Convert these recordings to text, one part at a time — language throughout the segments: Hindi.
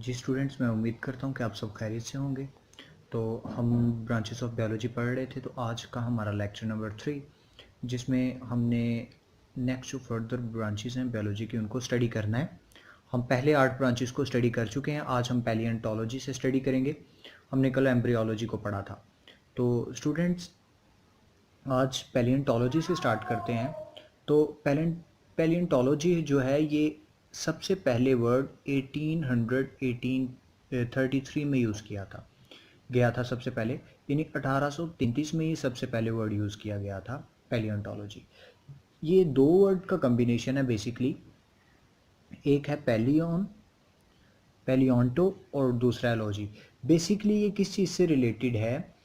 जी स्टूडेंट्स, मैं उम्मीद करता हूँ कि आप सब खैरियत से होंगे। तो हम ब्रांचेस ऑफ बायोलॉजी पढ़ रहे थे, तो आज का हमारा लेक्चर नंबर 3, जिसमें हमने नेक्स्ट जो फर्दर ब्रांचेस हैं बायोलॉजी की उनको स्टडी करना है। हम पहले 8 ब्रांचेस को स्टडी कर चुके हैं। आज हम पैलियोंटोलॉजी से स्टडी करेंगे। हमने कल एम्ब्रियोलॉजी को पढ़ा था। तो स्टूडेंट्स, आज पैलियोंटोलॉजी से स्टार्ट करते हैं। तो पैलियोंटोलॉजी जो है ये सबसे पहले वर्ड 1833 में यूज़ किया था सबसे पहले, यानी 1833 में ये सबसे पहले वर्ड यूज़ किया गया था पैलियोंटोलॉजी। ये दो वर्ड का कम्बिनेशन है बेसिकली। एक है पैलियोंटो और दूसरा लॉजी। बेसिकली ये किस चीज़ से रिलेटेड है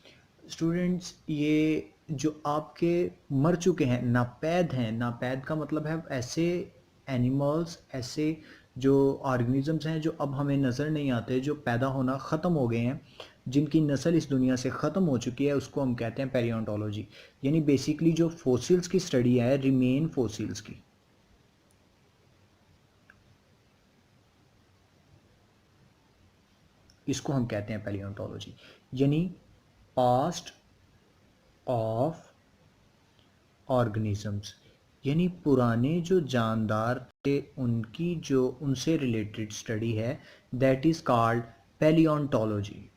स्टूडेंट्स? ये जो आपके मर चुके हैं, नापैद हैं, नापैद का मतलब है ऐसे एनिमल्स, ऐसे जो ऑर्गेनिजम्स हैं जो अब हमें नज़र नहीं आते, जो पैदा होना ख़त्म हो गए हैं, जिनकी नस्ल इस दुनिया से ख़त्म हो चुकी है, उसको हम कहते हैं पैलियोंटोलॉजी। यानी बेसिकली जो फोसिल्स की स्टडी है, रिमेन फोसिल्स की, इसको हम कहते हैं पैलियोंटोलॉजी। यानी पास्ट ऑफ ऑर्गेनिजम्स, यानी पुराने जो जानदार थे उनकी जो उनसे रिलेटेड स्टडी है, दैट इज़ कॉल्ड पैलियोंटोलॉजी।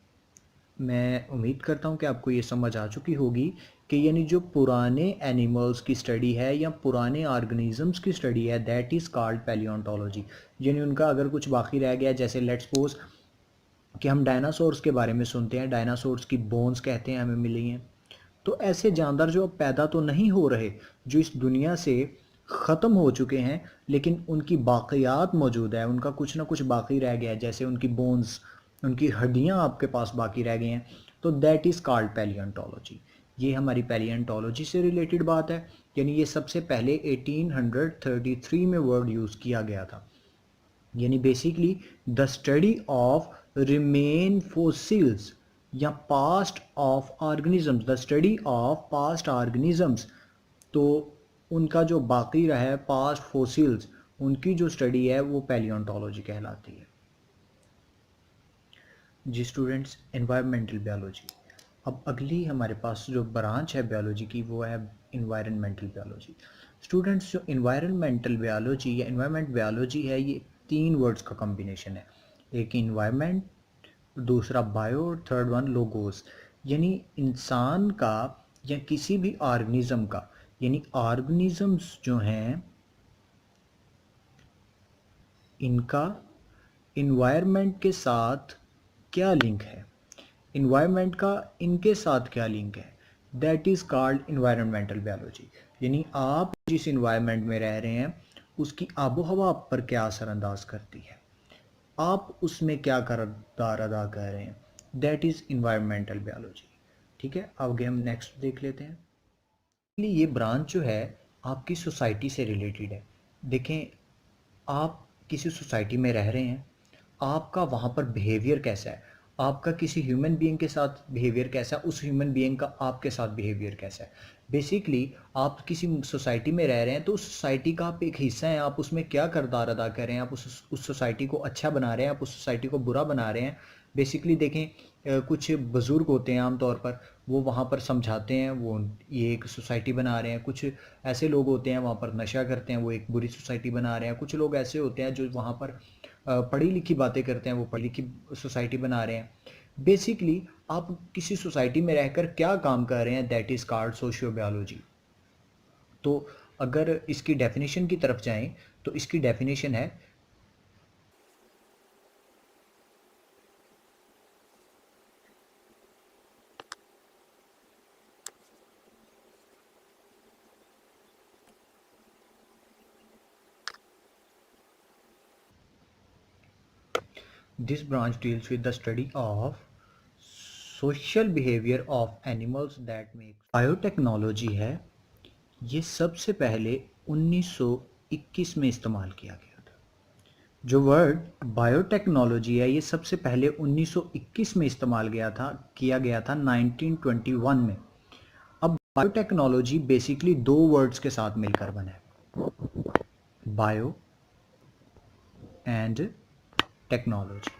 मैं उम्मीद करता हूँ कि आपको ये समझ आ चुकी होगी कि यानी जो पुराने एनिमल्स की स्टडी है या पुराने ऑर्गेनिजम्स की स्टडी है, दैट इज़ कॉल्ड पैलियोंटोलॉजी। यानी उनका अगर कुछ बाकी रह गया, जैसे लेट्स सपोज कि हम डायनासोर्स के बारे में सुनते हैं, डायनासोर्स की बोन्स कहते हैं हमें मिली हैं, तो ऐसे जानदार जो अब पैदा तो नहीं हो रहे, जो इस दुनिया से ख़त्म हो चुके हैं, लेकिन उनकी बाक़ियात मौजूद है, उनका कुछ ना कुछ बाकी रह गया है, जैसे उनकी बोन्स, उनकी हड्डियां आपके पास बाकी रह गई हैं, तो दैट इज़ कॉल्ड पैलियोंटोलॉजी। ये हमारी पैलियोंटोलॉजी से रिलेटेड बात है। यानी ये सबसे पहले 1833 में वर्ड यूज़ किया गया था। यानी basically the study of remain fossils या past of organisms, the study of past organisms, तो उनका जो बाकी रहा है पास्ट फोसिल्स, उनकी जो स्टडी है वो पैलियोंटोलॉजी कहलाती है। जी स्टूडेंट्स, एनवायरमेंटल बायोलॉजी। अब अगली हमारे पास जो ब्रांच है बायोलॉजी की वो है इन्वायरमेंटल बायोलॉजी। स्टूडेंट्स, जो इन्वायरमेंटल बायोलॉजी या इन्वायरमेंट बायोलॉजी है, ये 3 वर्ड्स का कॉम्बिनेशन है। एक इन्वायरमेंट, दूसरा बायो और थर्ड वन लोगोस। यानी इंसान का या किसी भी ऑर्गेनिज्म का, यानी ऑर्गेनिजम्स जो हैं इनका इन्वायरमेंट के साथ क्या लिंक है, इन्वायरमेंट का इनके साथ क्या लिंक है, that is called environmental biology. यानी आप जिस इन्वायरमेंट में रह रहे हैं उसकी आबो हवा आप पर क्या असरअंदाज करती है, आप उसमें क्या किरदार अदा कर रहे हैं, दैट इज़ इन्वायरमेंटल बायोलॉजी। ठीक है, आगे हम नेक्स्ट देख लेते हैं। ये ब्रांच जो है आपकी सोसाइटी से रिलेटेड है। देखें, आप किसी सोसाइटी में रह रहे हैं, आपका वहाँ पर बिहेवियर कैसा है, आपका किसी ह्यूमन बीइंग के साथ बिहेवियर कैसा है, उस ह्यूमन बीइंग का आपके साथ बिहेवियर कैसा है। बेसिकली आप किसी सोसाइटी में रह रहे हैं तो उस सोसाइटी का आप एक हिस्सा हैं, आप उसमें क्या किरदार अदा कर रहे हैं, आप उस सोसाइटी को अच्छा बना रहे हैं, आप उस सोसाइटी को बुरा बना रहे हैं। बेसिकली देखें, कुछ बुज़ुर्ग होते हैं आमतौर पर, वो वहाँ पर समझाते हैं, वो ये एक सोसाइटी बना रहे हैं। कुछ ऐसे लोग होते हैं वहाँ पर नशा करते हैं, वो एक बुरी सोसाइटी बना रहे हैं। कुछ लोग ऐसे होते हैं जो वहाँ पर पढ़ी लिखी बातें करते हैं, वो पढ़ी लिखी सोसाइटी बना रहे हैं। बेसिकली आप किसी सोसाइटी में रहकर क्या काम कर रहे हैं, that is called socio biology. तो अगर इसकी डेफिनेशन की तरफ जाएं तो इसकी डेफिनेशन है This branch deals with the study of social behavior of animals that make biotechnology है। ये सबसे पहले 1921 में इस्तेमाल किया गया था। जो वर्ड बायोटेक्नोलॉजी है ये सबसे पहले 1921 में इस्तेमाल किया गया था 1921 में। अब बायोटेक्नोलॉजी बेसिकली 2 वर्ड्स के साथ मिलकर बना है, बायो एंड टेक्नोलॉजी।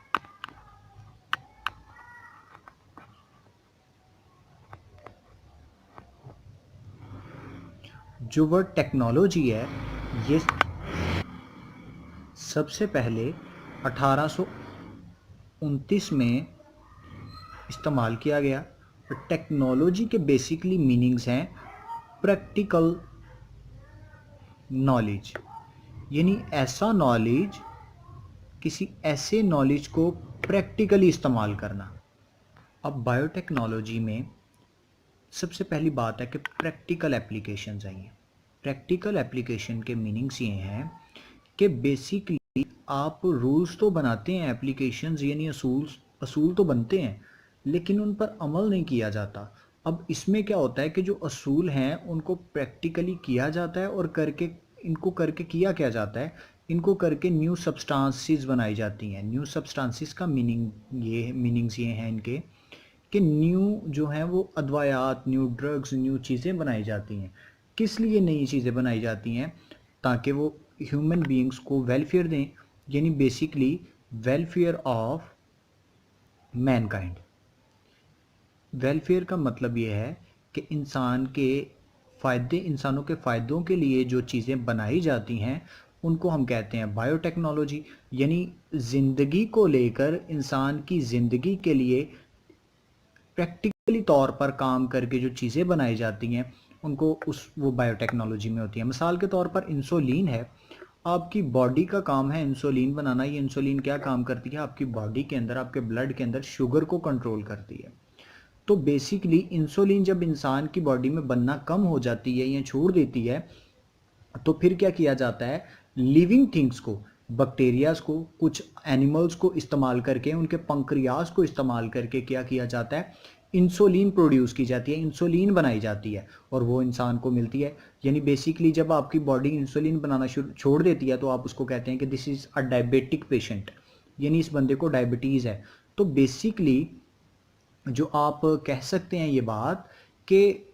जो वर्ड टेक्नोलॉजी है ये सबसे पहले 1829 में इस्तेमाल किया गया। और टेक्नोलॉजी के बेसिकली मीनिंग्स हैं प्रैक्टिकल नॉलेज, यानी ऐसा नॉलेज, किसी ऐसे नॉलेज को प्रैक्टिकली इस्तेमाल करना। अब बायोटेक्नोलॉजी में सबसे पहली बात है कि प्रैक्टिकल एप्लीकेशंस आई हैं। प्रैक्टिकल एप्लीकेशन के मीनिंग्स ये हैं कि बेसिकली आप रूल्स तो बनाते हैं, एप्लीकेशंस यानी असूल तो बनते हैं, लेकिन उन पर अमल नहीं किया जाता। अब इसमें क्या होता है कि जो असूल हैं उनको प्रैक्टिकली किया जाता है, और इनको करके किया क्या जाता है, इनको करके न्यू सब्सटेंसेस बनाई जाती हैं। न्यू सब्सटेंसेस का मीनिंग्स ये हैं इनके कि न्यू जो हैं वो अद्वयात, न्यू ड्रग्स, न्यू चीज़ें बनाई जाती हैं। किस लिए नई चीज़ें बनाई जाती हैं? ताकि वो ह्यूमन बीइंग्स को वेलफेयर दें, यानी basically welfare of Mankind. Welfare का मतलब ये है कि इंसानों के फ़ायदों के लिए जो चीज़ें बनाई जाती हैं उनको हम कहते हैं बायोटेक्नोलॉजी। यानी ज़िंदगी को लेकर, इंसान की ज़िंदगी के लिए प्रैक्टिकली तौर पर काम करके जो चीज़ें बनाई जाती हैं उनको वो बायोटेक्नोलॉजी में होती है। मिसाल के तौर पर इंसुलिन है, आपकी बॉडी का काम है इंसुलिन बनाना। ये इंसुलिन क्या काम करती है? आपकी बॉडी के अंदर, आपके ब्लड के अंदर शुगर को कंट्रोल करती है। तो बेसिकली इंसुलिन जब इंसान की बॉडी में बनना कम हो जाती है या छोड़ देती है, तो फिर क्या किया जाता है? लिविंग थिंग्स को, बैक्टीरियाज को, कुछ एनिमल्स को इस्तेमाल करके, उनके पंक्रियाज को इस्तेमाल करके क्या किया जाता है? इंसुलिन प्रोड्यूस की जाती है, इंसुलिन बनाई जाती है, और वो इंसान को मिलती है। यानी बेसिकली जब आपकी बॉडी इंसुलिन बनाना छोड़ देती है तो आप उसको कहते हैं कि this is a diabetic patient, यानी इस बंदे को डायबिटीज़ है। तो बेसिकली जो आप कह सकते हैं ये बात कि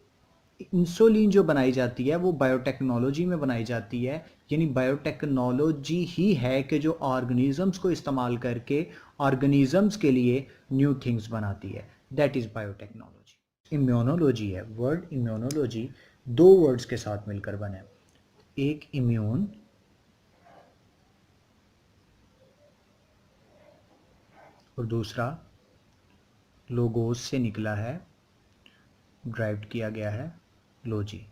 इंसुलिन जो बनाई जाती है वो बायोटेक्नोलॉजी में बनाई जाती है। यानी बायोटेक्नोलॉजी ही है कि जो ऑर्गेनिजम्स को इस्तेमाल करके ऑर्गेनिजम्स के लिए न्यू थिंग्स बनाती है। That is biotechnology. इम्यूनोलॉजी है, वर्ड इम्यूनोलॉजी दो वर्ड्स के साथ मिलकर बना है। एक इम्यून और दूसरा लोगोस से निकला है, ड्राइव किया गया है लॉजी।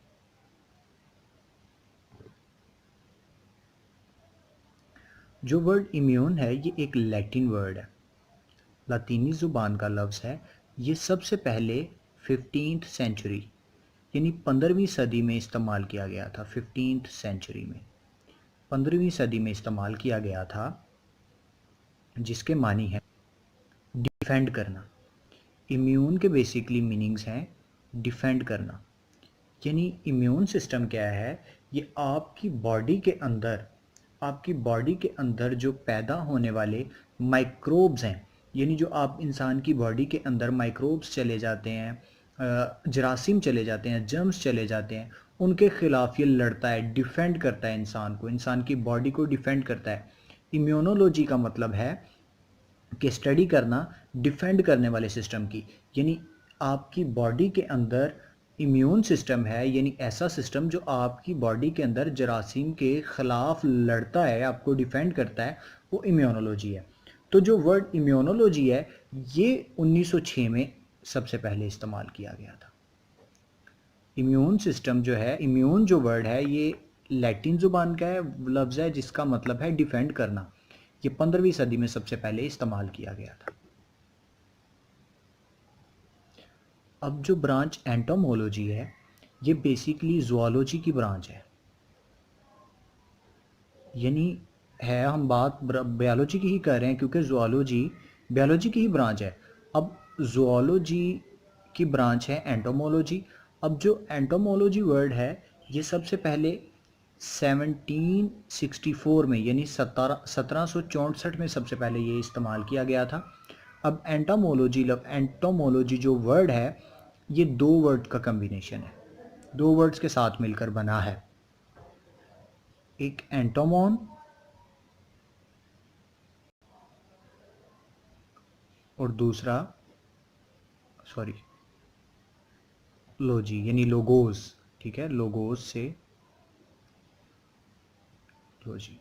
जो वर्ड इम्यून है ये एक लैटिन वर्ड है, लातीनी ज़ुबान का लफ्ज़ है। ये सबसे पहले 15th सेंचुरी यानी 15वीं सदी में इस्तेमाल किया गया था। 15th सेंचुरी में, 15वीं सदी में इस्तेमाल किया गया था, जिसके मानी है डिफेंड करना। इम्यून के बेसिकली मीनिंग्स हैं डिफेंड करना। यानी इम्यून सिस्टम क्या है? ये आपकी बॉडी के अंदर जो पैदा होने वाले माइक्रोब्स हैं, यानी जो आप इंसान की बॉडी के अंदर माइक्रोब्स चले जाते हैं, जरासीम चले जाते हैं, जर्म्स चले जाते हैं, उनके ख़िलाफ़ ये लड़ता है, डिफेंड करता है इंसान को, इंसान की बॉडी को डिफेंड करता है। इम्यूनोलॉजी का मतलब है कि स्टडी करना डिफेंड करने वाले सिस्टम की। यानी आपकी बॉडी के अंदर इम्यून सिस्टम है, यानी ऐसा सिस्टम जो आपकी बॉडी के अंदर जरासीम के ख़िलाफ़ लड़ता है, आपको डिफेंड करता है, वो इम्यूनोलॉजी है। तो जो वर्ड इम्यूनोलॉजी है ये 1906 में सबसे पहले इस्तेमाल किया गया था। इम्यून सिस्टम जो है, इम्यून जो वर्ड है ये लैटिन ज़ुबान का है, लफ्ज़ है जिसका मतलब है डिफेंड करना। ये 15वीं सदी में सबसे पहले इस्तेमाल किया गया था। अब जो ब्रांच एंटोमोलॉजी है ये बेसिकली ज़ूलॉजी की ब्रांच है। यानी है, हम बात बायोलॉजी की ही कर रहे हैं क्योंकि ज़ूलॉजी बायोलॉजी की ही ब्रांच है। अब ज़ूलॉजी की ब्रांच है एंटोमोलॉजी। अब जो एंटोमोलॉजी वर्ड है ये सबसे पहले 1764 में, यानी 1764 में सबसे पहले ये इस्तेमाल किया गया था। अब एंटोमोलॉजी जो वर्ड है ये दो वर्ड का कम्बिनेशन है, दो वर्ड्स के साथ मिलकर बना है। एक एंटोमोन और दूसरा लॉजी यानी लोगोस। ठीक है, लोगोस से एंटोमोलॉजी।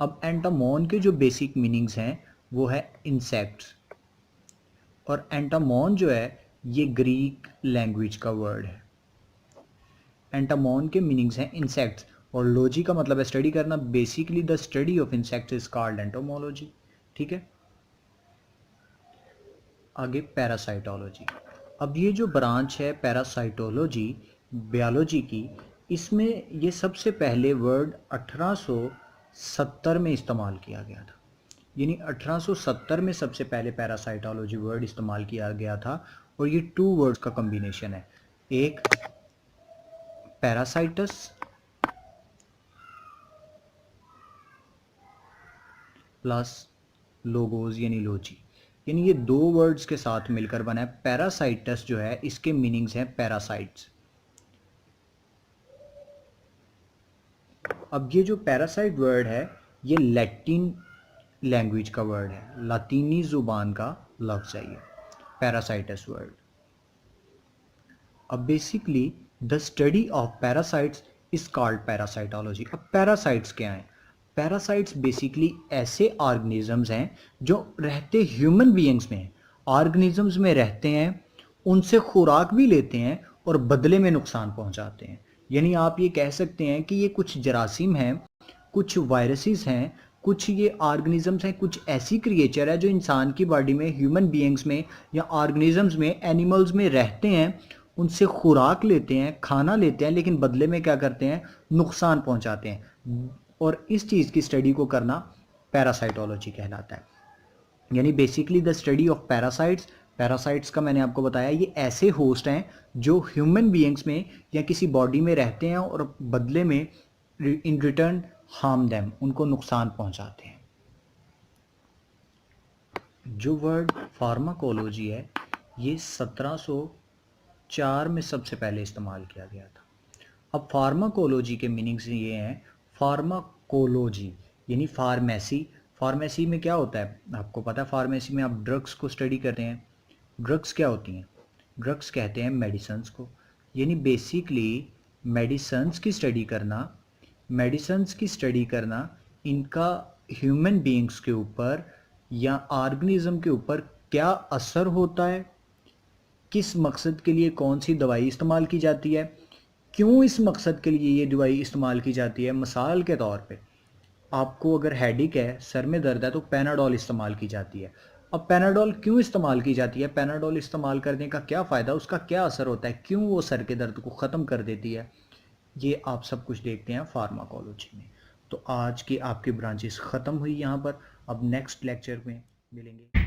अब एंटामॉन के जो बेसिक मीनिंग्स हैं वो है इंसेक्ट्स, और एंटामॉन जो है ये ग्रीक लैंग्वेज का वर्ड है। एंटामॉन के मीनिंग्स हैं इंसेक्ट्स, और लॉजी का मतलब है स्टडी करना। Basically the study of insects is called entomology. ठीक है, आगे पैरासाइटोलॉजी। अब ये जो ब्रांच है पैरासाइटोलॉजी बायोलॉजी की, इसमें ये सबसे पहले वर्ड 1870 में इस्तेमाल किया गया था। यानी 1870 में सबसे पहले पैरासाइटोलॉजी वर्ड इस्तेमाल किया गया था, और ये टू वर्ड्स का कॉम्बिनेशन है, एक पैरासाइटस प्लस लोगोज यानी लॉजी, यानी ये दो वर्ड्स के साथ मिलकर बना है। पैरासाइटस जो है इसके मीनिंग्स हैं पैरासाइट्स। अब ये जो पैरासाइट वर्ड है ये लैटिन लैंग्वेज का वर्ड है, लातीनी जुबान का लफ्ज़ है ये पैरासाइटस वर्ड। अब basically the study of parasites is called parasitology. अब पैरासाइट्स क्या हैं? पैरासाइट्स बेसिकली ऐसे ऑर्गेनिजम्स हैं जो रहते ह्यूमन बीइंग्स में, ऑर्गेनिजम्स में रहते हैं, उनसे खुराक भी लेते हैं और बदले में नुकसान पहुंचाते हैं। यानी आप ये कह सकते हैं कि ये कुछ जरासीम हैं, कुछ वायरसेस हैं, कुछ ये ऑर्गेनिजम्स हैं, कुछ ऐसी क्रिएचर है जो इंसान की बॉडी में, ह्यूमन बीइंग्स में या ऑर्गेनिजम्स में, एनिमल्स में रहते हैं, उनसे खुराक लेते हैं, खाना लेते हैं, लेकिन बदले में क्या करते हैं? नुकसान पहुंचाते हैं। और इस चीज़ की स्टडी को करना पैरासाइटोलॉजी कहलाता है। यानी basically the study of parasites. Parasites का मैंने आपको बताया ये ऐसे होस्ट हैं जो ह्यूमन बीइंग्स में या किसी बॉडी में रहते हैं और बदले में इन रिटर्न हार्म देम, उनको नुकसान पहुंचाते हैं। जो वर्ड फार्माकोलॉजी है ये 1704 में सबसे पहले इस्तेमाल किया गया था। अब फार्माकोलॉजी के मीनिंग्स ये हैं, फार्माकोलॉजी यानी फार्मेसी। फार्मेसी में क्या होता है आपको पता है? फार्मेसी में आप ड्रग्स को स्टडी करते हैं। ड्रग्स क्या होती हैं? ड्रग्स कहते हैं मेडिसिन्स को। यानी बेसिकली मेडिसिन्स की स्टडी करना, मेडिसिन्स की स्टडी करना, इनका ह्यूमन बीइंग्स के ऊपर या ऑर्गेनिज्म के ऊपर क्या असर होता है, किस मकसद के लिए कौन सी दवाई इस्तेमाल की जाती है, क्यों इस मकसद के लिए ये दवाई इस्तेमाल की जाती है। मिसाल के तौर पे आपको अगर हेडेक है, सर में दर्द है, तो पैनाडोल इस्तेमाल की जाती है। अब पैनाडोल क्यों इस्तेमाल की जाती है? पैनाडोल इस्तेमाल करने का क्या फ़ायदा, उसका क्या असर होता है, क्यों वो सर के दर्द को ख़त्म कर देती है, ये आप सब कुछ देखते हैं फार्माकोलॉजी में। तो आज की आपकी ब्रांचेस ख़त्म हुई यहाँ पर। अब नेक्स्ट लेक्चर में मिलेंगे।